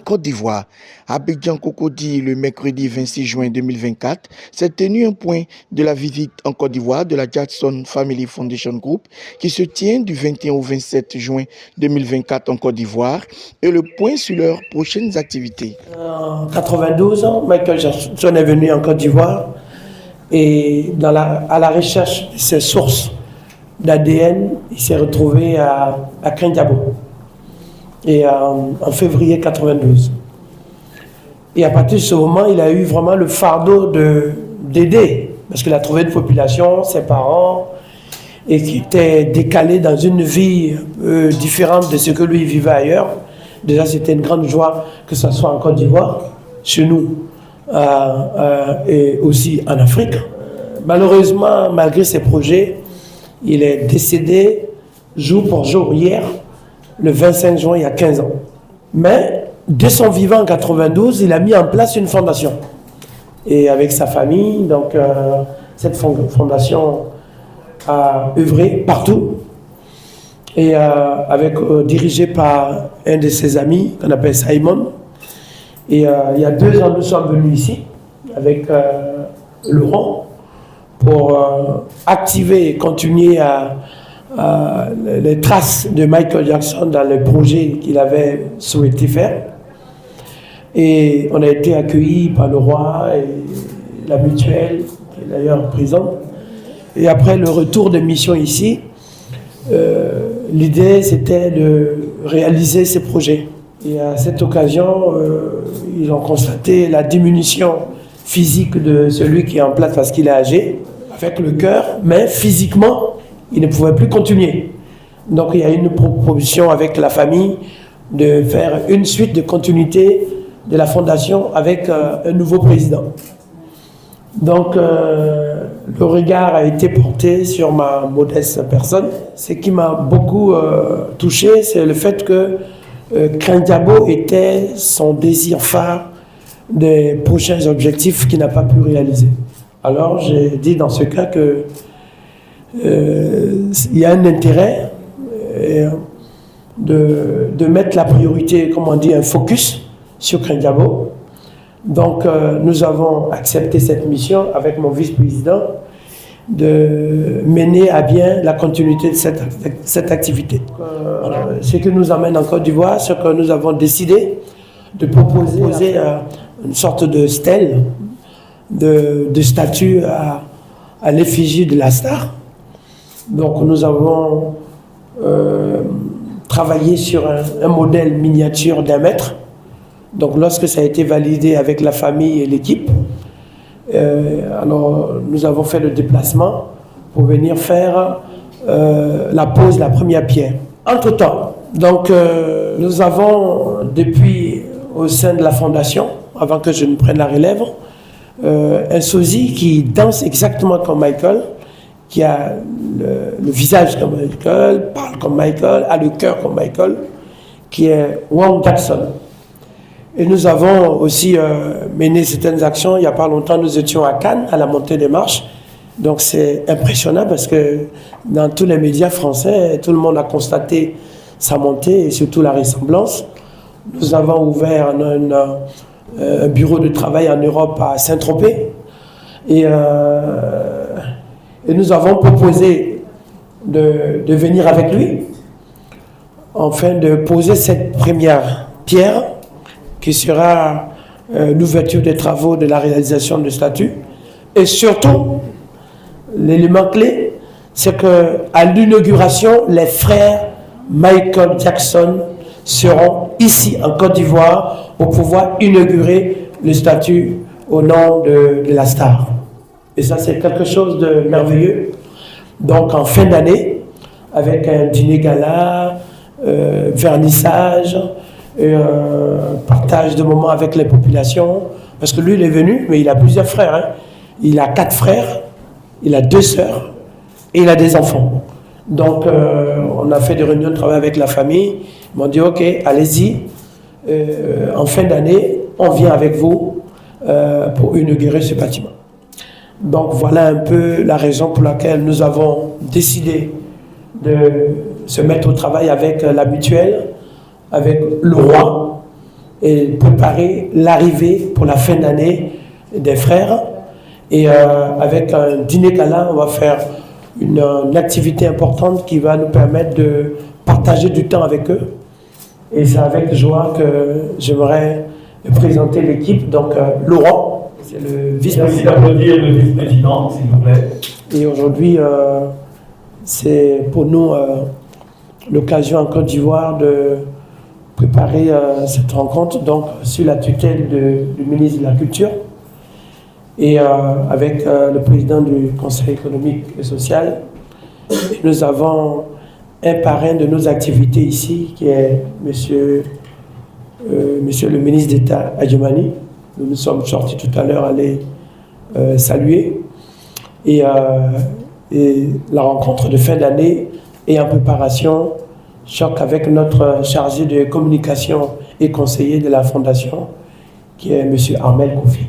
Côte d'Ivoire. À Abidjan Cocody, le mercredi 26 juin 2024, s'est tenu un point de la visite en Côte d'Ivoire de la Jackson Family Foundation Group qui se tient du 21 au 27 juin 2024 en Côte d'Ivoire et le point sur leurs prochaines activités. En 92, Michael Jackson est venu en Côte d'Ivoire et à la recherche de ses sources d'ADN, il s'est retrouvé à Krindiabo et en février 92. Et à partir de ce moment, il a eu vraiment le fardeau d'aider, parce qu'il a trouvé une population, ses parents, et qui était décalée dans une vie différente de ce que lui vivait ailleurs. Déjà, c'était une grande joie que ce soit en Côte d'Ivoire, chez nous, et aussi en Afrique. Malheureusement, malgré ses projets, il est décédé jour pour jour hier, le 25 juin, il y a 15 ans. Mais dès son vivant en 92, il a mis en place une fondation. Et avec sa famille, donc cette fondation a œuvré partout. Et dirigé par un de ses amis, qu'on appelle Simon. Et il y a 2 ans, nous sommes venus ici, avec Laurent, pour activer et continuer les traces de Michael Jackson dans le projet qu'il avait souhaité faire. Et on a été accueillis par le roi et la mutuelle, qui est d'ailleurs présente. Et après le retour de mission ici, l'idée c'était de réaliser ces projets. Et à cette occasion, ils ont constaté la diminution physique de celui qui est en place parce qu'il est âgé, avec le cœur, mais physiquement, il ne pouvait plus continuer. Donc il y a une proposition avec la famille de faire une suite de continuité de la fondation avec un nouveau président. Donc le regard a été porté sur ma modeste personne. Ce qui m'a beaucoup touché, c'est le fait que Krindiabo était son désir phare des prochains objectifs qu'il n'a pas pu réaliser. Alors j'ai dit dans ce cas que il y a un intérêt de mettre la priorité, comme on dit, un focus sur Krindiabo. Donc nous avons accepté cette mission avec mon vice-président de mener à bien la continuité de cette activité. Ce qui nous amène en Côte d'Ivoire, c'est que nous avons décidé de proposer une sorte de stèle, de statue à l'effigie de la star. Donc nous avons travaillé sur un modèle miniature d'1 mètre. Donc lorsque ça a été validé avec la famille et l'équipe, alors nous avons fait le déplacement pour venir faire la pose, la première pierre. Entre-temps, donc nous avons depuis au sein de la fondation, avant que je ne prenne la relève, un sosie qui danse exactement comme Michael, qui a le visage comme Michael, parle comme Michael, a le cœur comme Michael, qui est Wang Jackson. Et nous avons aussi mené certaines actions. Il n'y a pas longtemps, nous étions à Cannes, à la montée des marches. Donc c'est impressionnant parce que dans tous les médias français, tout le monde a constaté sa montée et surtout la ressemblance. Nous avons ouvert un bureau de travail en Europe à Saint-Tropez. Et nous avons proposé de venir avec lui afin de poser cette première pierre qui sera l'ouverture des travaux de la réalisation de statues. Et surtout, l'élément clé, c'est qu'à l'inauguration, les frères Michael Jackson seront ici en Côte d'Ivoire pour pouvoir inaugurer le statut au nom de la star. Et ça, c'est quelque chose de merveilleux. Donc, en fin d'année, avec un dîner gala, vernissage, partage de moments avec les populations, parce que lui, il est venu, mais il a plusieurs frères. Hein. Il a 4 frères, il a 2 sœurs, et il a des enfants. Donc, on a fait des réunions de travail avec la famille. Ils m'ont dit, OK, allez-y. En fin d'année, on vient avec vous pour inaugurer ce bâtiment. Donc, voilà un peu la raison pour laquelle nous avons décidé de se mettre au travail avec la mutuelle, avec le roi et préparer l'arrivée pour la fin d'année des frères. Et avec un dîner gala, on va faire une activité importante qui va nous permettre de partager du temps avec eux. Et c'est avec joie que j'aimerais présenter l'équipe. Donc Laurent, c'est le vice-président. Merci d'applaudir le vice-président, s'il vous plaît. Et aujourd'hui, c'est pour nous l'occasion en Côte d'Ivoire de préparer cette rencontre, donc sous la tutelle du ministre de la Culture et avec le président du Conseil économique et social. Et nous avons un parrain de nos activités ici, qui est monsieur le ministre d'État Adjumani. Nous nous sommes sortis tout à l'heure aller saluer. Et la rencontre de fin d'année est en préparation, choc avec notre chargé de communication et conseiller de la Fondation, qui est M. Armel Koufi.